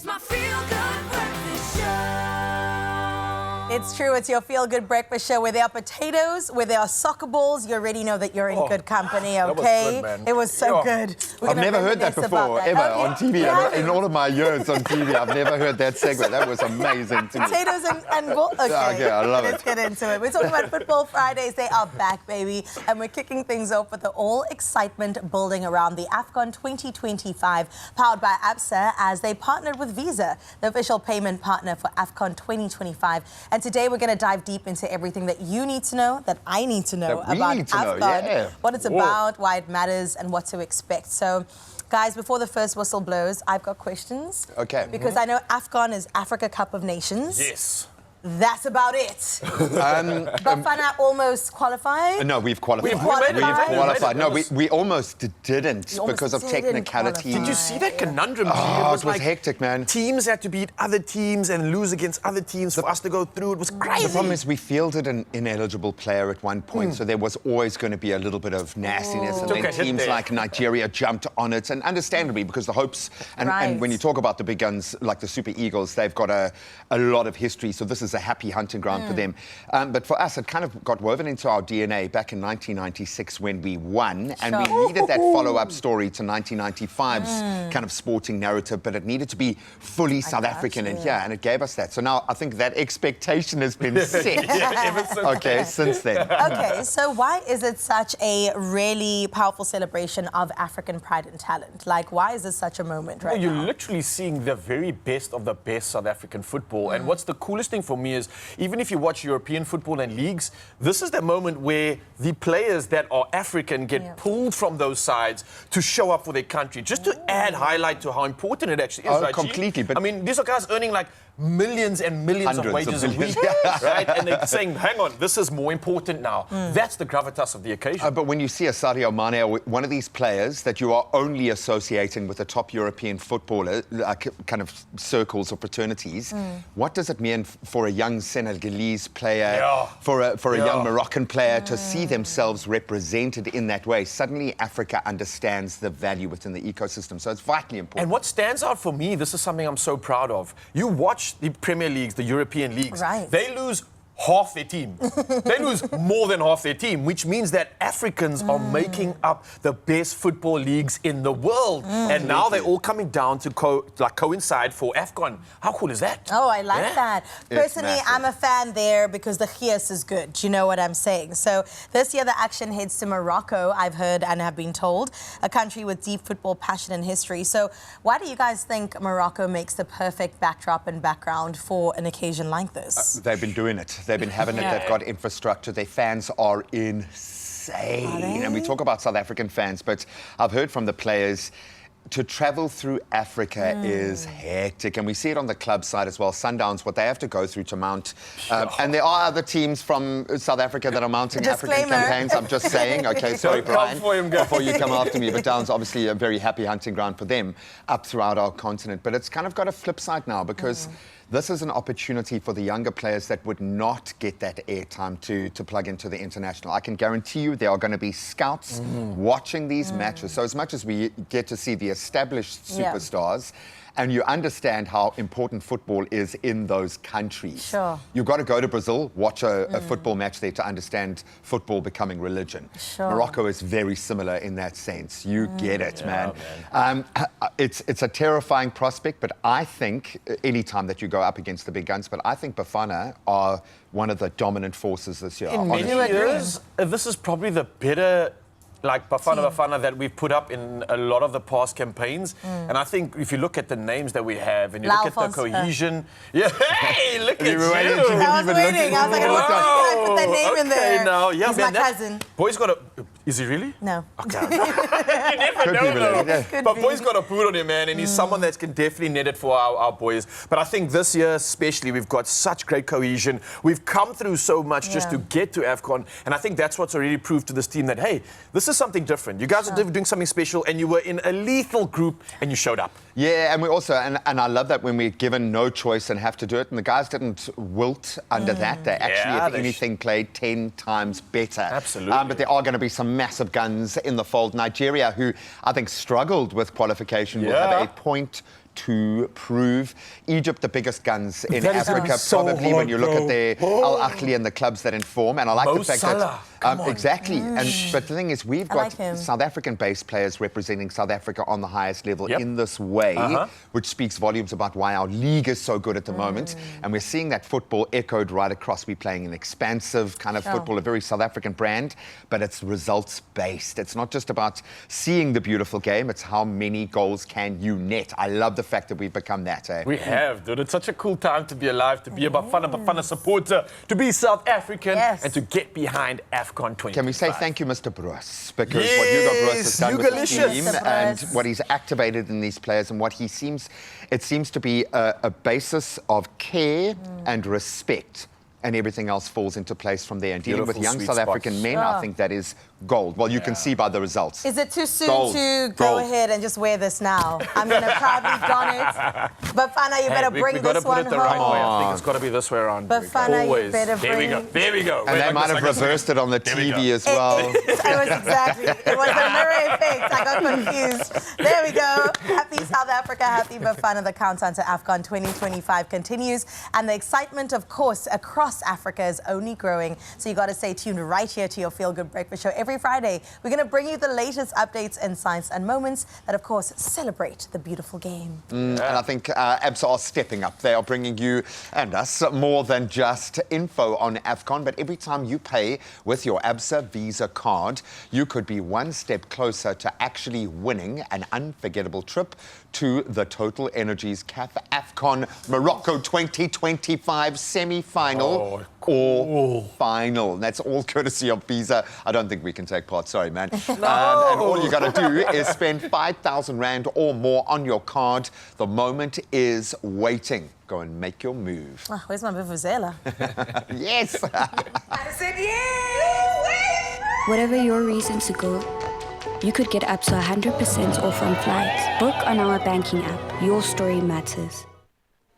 It's my feel-good breakfast show. It's true, it's your feel-good breakfast show where there are potatoes, where there are soccer balls. You already know that you're in good company, okay? That was good, man. It was so good. I've never heard that before, ever, on TV. In all of my years on TV, I've never heard that segment. That was amazing to me. Potatoes and balls. Okay, I love it. Let's get into it. We're talking about Football Fridays. They are back, baby. And we're kicking things off with the all-excitement building around the Afcon 2025, powered by Absa, as they partnered with Visa, the official payment partner for Afcon 2025. And today we're going to dive deep into everything that you need to know, that I need to know about Afcon, what it's about, why it matters, and what to expect. So, guys, before the first whistle blows, I've got questions. Okay. Because I know Afcon is Africa Cup of Nations. Yes. That's about it. Bafana almost qualified? No, we've qualified. We've qualified. No, we almost didn't because of technicality. Did you see that conundrum? Oh, it was hectic, man. Teams had to beat other teams and lose against other teams for us to go through. It was crazy. The problem is we fielded an ineligible player at one point, so there was always going to be a little bit of nastiness. And then teams like Nigeria jumped on it, and understandably, because the hopes, and when you talk about the big guns like the Super Eagles, they've got a lot of history, so this is a happy hunting ground for them. But for us, it kind of got woven into our DNA back in 1996 when we won, and we needed that follow-up story to 1995's kind of sporting narrative, but it needed to be fully South African and here, and it gave us that. So now I think that expectation has been set. Since then. Okay, so why is it such a really powerful celebration of African pride and talent? Like, why is this such a moment right now? You're literally seeing the very best of the best South African football. And what's the coolest thing for me is, even if you watch European football and leagues, this is the moment where the players that are African get pulled from those sides to show up for their country, just to add highlight to how important it actually is, right? Completely. But I mean, these are guys earning like millions and millions of wages a week, right? And they're saying, hang on, this is more important now. That's the gravitas of the occasion. But when you see a Sadio Mane or one of these players that you are only associating with the top European footballer, like kind of circles or fraternities, what does it mean for a young Senegalese player, for a young Moroccan player to see themselves represented in that way? Suddenly Africa understands the value within the ecosystem, so it's vitally important. And what stands out for me, this is something I'm so proud of. You watch the Premier Leagues, the European leagues, they lose half their team. They lose more than half their team, which means that Africans are making up the best football leagues in the world. And now they're all coming down to coincide for Afcon. How cool is that? Oh, I like that. Personally, I'm a fan there because the Chies is good. Do you know what I'm saying? So this year the action heads to Morocco, I've heard and have been told, a country with deep football passion and history. So why do you guys think Morocco makes the perfect backdrop and background for an occasion like this? They've been doing it. They've been having it. They've got infrastructure. Their fans are insane. And we talk about South African fans, but I've heard from the players, to travel through Africa is hectic. And we see it on the club side as well. Sundowns, what they have to go through to mount. And there are other teams from South Africa that are mounting African campaigns. I'm just saying. Okay, sorry, Brian, before you come after me. But Down's obviously a very happy hunting ground for them up throughout our continent. But it's kind of got a flip side now, because this is an opportunity for the younger players that would not get that airtime to plug into the international. I can guarantee you there are going to be scouts watching these matches. So as much as we get to see the established superstars, and you understand how important football is in those countries. You've got to go to Brazil, watch a football match there to understand football becoming religion. Morocco is very similar in that sense. You get it, man. It's a terrifying prospect, but I think any time that you go up against the big guns, but I think Bafana are one of the dominant forces this year. In many years, this is probably the better Bafana that we've put up in a lot of the past campaigns. And I think if you look at the names that we have and you look at the cohesion... hey, look at you! I was waiting. I was like, I put that name in there. Now, He's my cousin. Boy's got a... Is he really? No. Okay. You never know, though. But Boy's got a boot on him, man, and he's someone that can definitely net it for our boys. But I think this year especially, we've got such great cohesion. We've come through so much just to get to Afcon, and I think that's what's already proved to this team that, hey, this is something different. You guys are doing something special, and you were in a lethal group, and you showed up. Yeah, and we also, and I love that when we're given no choice and have to do it, and the guys didn't wilt under that. They actually, if anything, played 10 times better. Absolutely. But there are going to be some massive guns in the fold. Nigeria, who I think struggled with qualification, will have a to prove. Egypt, the biggest guns in That is gonna Africa, be so probably hard, when you look bro. at their Al Ahly and the clubs that inform. And I like Mo the fact Salah, come that on. exactly. But the thing is, we've I got like him. South African-based players representing South Africa on the highest level Yep. in this way, which speaks volumes about why our league is so good at the moment. And we're seeing that football echoed right across. We're playing an expansive kind of football, a very South African brand, but it's results-based. It's not just about seeing the beautiful game, it's how many goals can you net. I love the fact that we've become that, eh? We have, dude. It's such a cool time to be alive, to be a Bafana supporter, to be South African, Yes. and to get behind Afcon 2025. Can we say thank you, Mr. Bruce? Because what Hugo Bruce has done with the Hugalicious. team Mr. and Bruce. what he's activated in these players and what it seems to be a basis of care and respect. And everything else falls into place from there. And dealing with Beautiful, young sweet South spots. African men, I think that is gold. Well, you can see by the results. Is it too soon Gold. to go Gold. ahead and just wear this now? I'm going to proudly don it. Bafana, you better bring we gotta this put one it the right home. way. I think it's got to be this way around. Bafana, you Always. better There we go. bring- There we go. And they might have reversed it on the we TV go. as well. It was a mirror effect. I got confused. There we go. Happy South Africa, happy Bafana. The countdown to Afcon 2025 continues. And the excitement, of course, across Africa is only growing. So you got to stay tuned right here to your Feel Good Breakfast Show. Every Friday, we're going to bring you the latest updates, insights, and moments that, of course, celebrate the beautiful game. And I think Absa are stepping up. They are bringing you and us more than just info on Afcon, but every time you pay with your Absa Visa card, you could be one step closer to actually winning an unforgettable trip to the Total Energies CAF Afcon Morocco 2025 semi-final or final. And that's all courtesy of Visa. I don't think we can take part. Sorry, man. And all you got to do is spend 5,000 Rand or more on your card. The moment is waiting. Go and make your move. Oh, where's my vuvuzela? Yes. I said yes! Whatever your reason to go, you could get up to 100% off on flights. Book on our banking app. Your story matters.